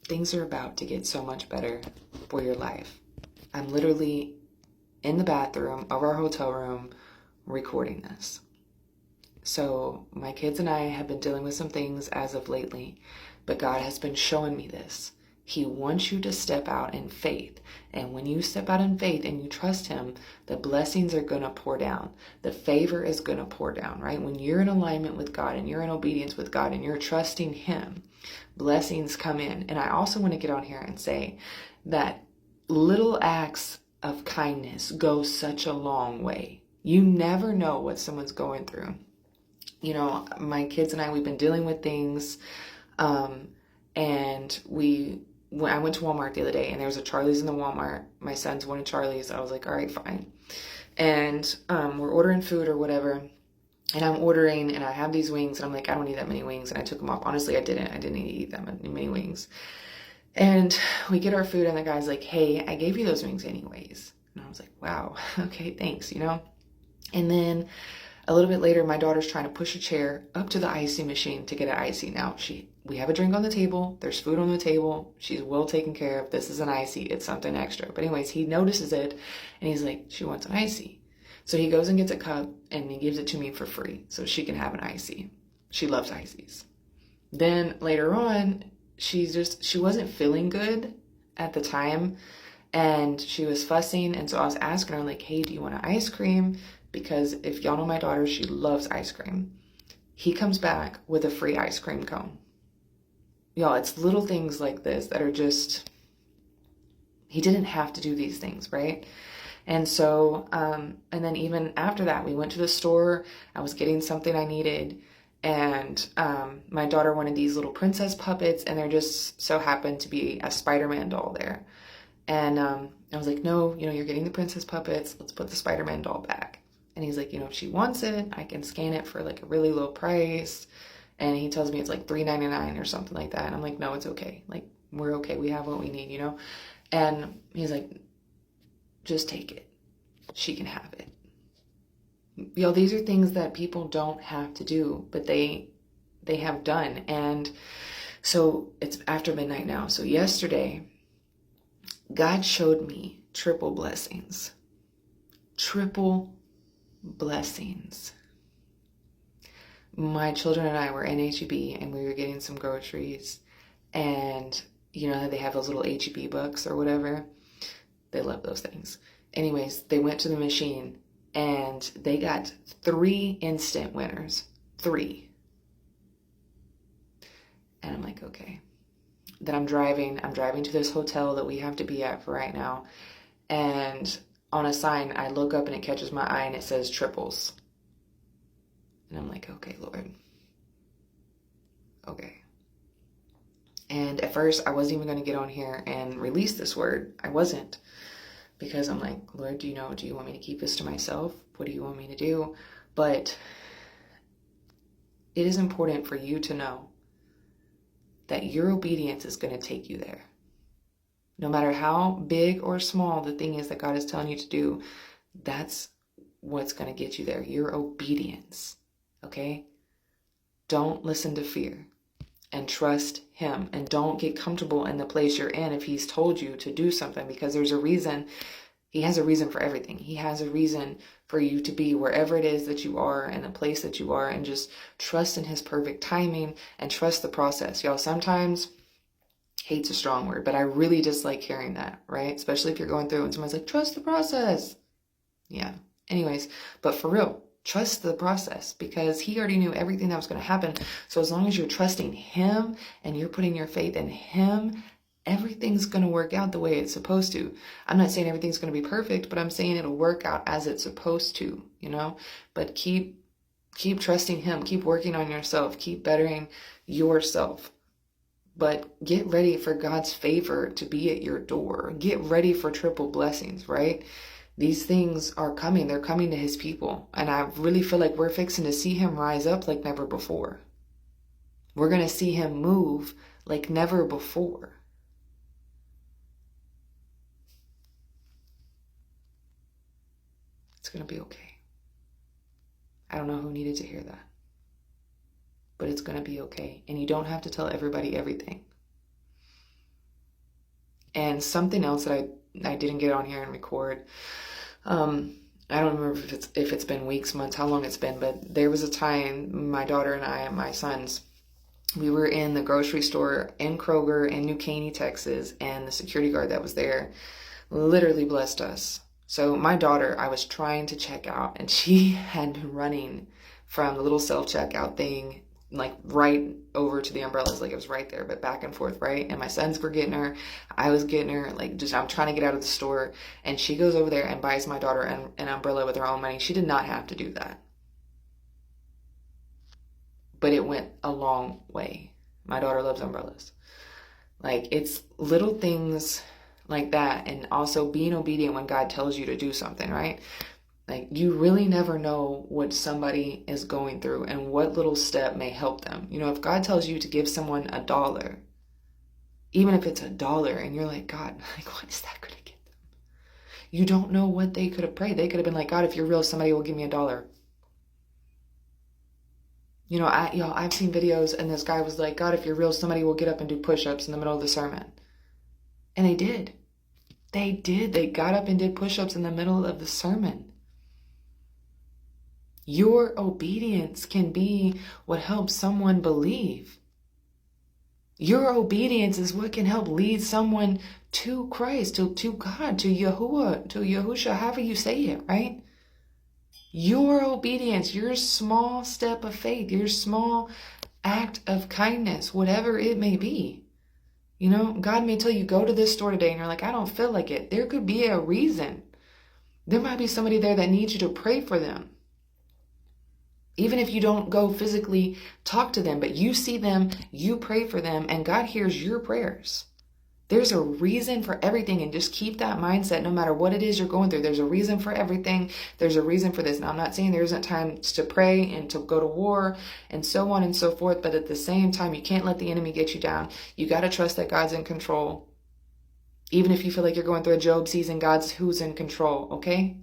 things are about to get so much better for your life. I'm literally in the bathroom of our hotel room recording this. So my kids and I have been dealing with some things as of lately, but God has been showing me this. He wants you to step out in faith. And when you step out in faith and you trust Him, the blessings are going to pour down. The favor is going to pour down, right? When you're in alignment with God and you're in obedience with God and you're trusting Him, blessings come in. And I also want to get on here and say that little acts of kindness go such a long way. You never know what someone's going through. You know, my kids and I, we've been dealing with things, and I went to Walmart the other day and there was a Charlie's in the Walmart. My son's wanted Charlie's. I was like, all right, fine. And we're ordering food or whatever. And I'm ordering and I have these wings and I'm like, I don't need that many wings. And I took them off. Honestly, I didn't need to eat that many wings. And we get our food and the guy's like, hey, I gave you those wings anyways. And I was like, wow, okay, thanks, you know? And then a little bit later, my daughter's trying to push a chair up to the icy machine to get an icy. Now, we have a drink on the table. There's food on the table. She's well taken care of. This is an icy. It's something extra. But anyways, he notices it and he's like, she wants an icy. So he goes and gets a cup and he gives it to me for free so she can have an icy. She loves ices. Then later on, she wasn't feeling good at the time and she was fussing. And so I was asking her like, hey, do you want an ice cream? Because if y'all know my daughter, she loves ice cream. He comes back with a free ice cream cone. Y'all, it's little things like this that are just, he didn't have to do these things, right? And so, and then even after that, we went to the store. I was getting something I needed. And my daughter wanted these little princess puppets. And there just so happened to be a Spider-Man doll there. And I was like, no, you know, you're getting the princess puppets. Let's put the Spider-Man doll back. And he's like, you know, if she wants it, I can scan it for like a really low price. And he tells me it's like $3.99 or something like that. And I'm like, no, it's okay. Like, we're okay. We have what we need, you know? And he's like, just take it. She can have it. You know, these are things that people don't have to do, but they have done. And so it's after midnight now. So yesterday, God showed me triple blessings. Triple blessings. My children and I were in H-E-B and we were getting some groceries, and you know they have those little H-E-B books or whatever. They love those things. Anyways, they went to the machine and they got 3 instant winners. 3. And I'm like, okay. Then I'm driving to this hotel that we have to be at for right now, and on a sign, I look up and it catches my eye and it says triples. And I'm like, okay, Lord. Okay. And at first, I wasn't even going to get on here and release this word. I wasn't. Because I'm like, Lord, do you want me to keep this to myself? What do you want me to do? But it is important for you to know that your obedience is going to take you there. No matter how big or small the thing is that God is telling you to do, that's what's going to get you there. Your obedience. Okay? Don't listen to fear and trust Him. And don't get comfortable in the place you're in if He's told you to do something, because there's a reason. He has a reason for everything. He has a reason for you to be wherever it is that you are and the place that you are, and just trust in His perfect timing and trust the process. Y'all, sometimes hate's a strong word, but I really dislike hearing that, right? Especially if you're going through and someone's like, trust the process. Yeah. Anyways, but for real, trust the process, because He already knew everything that was going to happen. So as long as you're trusting Him and you're putting your faith in Him, everything's going to work out the way it's supposed to. I'm not saying everything's going to be perfect, but I'm saying it'll work out as it's supposed to, you know? But keep trusting Him. Keep working on yourself. Keep bettering yourself. But get ready for God's favor to be at your door. Get ready for triple blessings, right? These things are coming. They're coming to His people. And I really feel like we're fixing to see Him rise up like never before. We're going to see Him move like never before. It's going to be okay. I don't know who needed to hear that. But it's going to be okay. And you don't have to tell everybody everything. And something else that I didn't get on here and record. I don't remember if it's been weeks, months, how long it's been, but there was a time my daughter and I and my sons, we were in the grocery store in Kroger in New Caney, Texas, and the security guard that was there literally blessed us. So my daughter, I was trying to check out, and she had been running from the little self-checkout thing, like right over to the umbrellas, like it was right there, but back and forth, right? And my sons were getting her, I was getting her, like just I'm trying to get out of the store, and she goes over there and buys my daughter an umbrella with her own money. She did not have to do that, but it went a long way. My daughter loves umbrellas. Like, it's little things like that, and also being obedient when God tells you to do something, right? Like, you really never know what somebody is going through and what little step may help them. You know, if God tells you to give someone $1, even if it's $1, and you're like, God, like, what is that going to get them? You don't know what they could have prayed. They could have been like, God, if you're real, somebody will give me $1. You know, I've seen videos, and this guy was like, God, if you're real, somebody will get up and do push-ups in the middle of the sermon. And they did. They did. They got up and did push-ups in the middle of the sermon. Your obedience can be what helps someone believe. Your obedience is what can help lead someone to Christ, to God, to Yahuwah, to Yahusha, however you say it, right? Your obedience, your small step of faith, your small act of kindness, whatever it may be. You know, God may tell you, go to this store today, and you're like, I don't feel like it. There could be a reason. There might be somebody there that needs you to pray for them. Even if you don't go physically talk to them, but you see them, you pray for them, and God hears your prayers. There's a reason for everything, and just keep that mindset no matter what it is you're going through. There's a reason for everything. There's a reason for this. Now, I'm not saying there isn't times to pray and to go to war and so on and so forth, but at the same time, you can't let the enemy get you down. You got to trust that God's in control. Even if you feel like you're going through a Job season, God's who's in control, okay?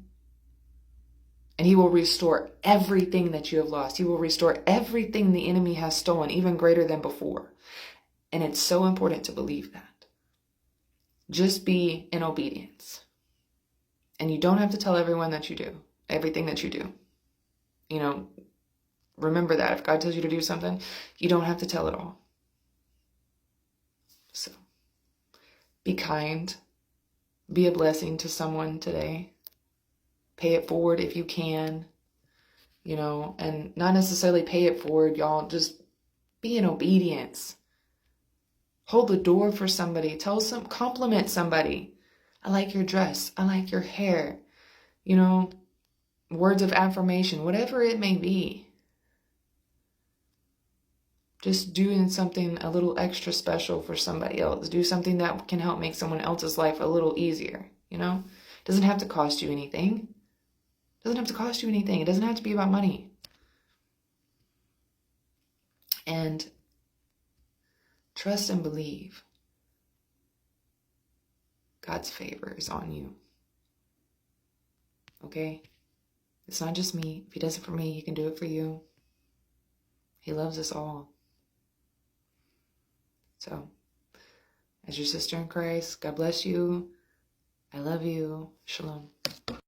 And he will restore everything that you have lost. He will restore everything the enemy has stolen, even greater than before. And it's so important to believe that. Just be in obedience. And you don't have to tell everyone that you do, everything that you do. You know, remember that. If God tells you to do something, you don't have to tell it all. So, be kind. Be a blessing to someone today. Pay it forward if you can, you know, and not necessarily pay it forward, y'all. Just be in obedience. Hold the door for somebody. Compliment somebody. I like your dress. I like your hair. You know, words of affirmation, whatever it may be. Just doing something a little extra special for somebody else. Do something that can help make someone else's life a little easier, you know? It doesn't have to cost you anything. It doesn't have to cost you anything. It doesn't have to be about money. And trust and believe God's favor is on you. Okay? It's not just me. If he does it for me, he can do it for you. He loves us all. So, as your sister in Christ, God bless you. I love you. Shalom.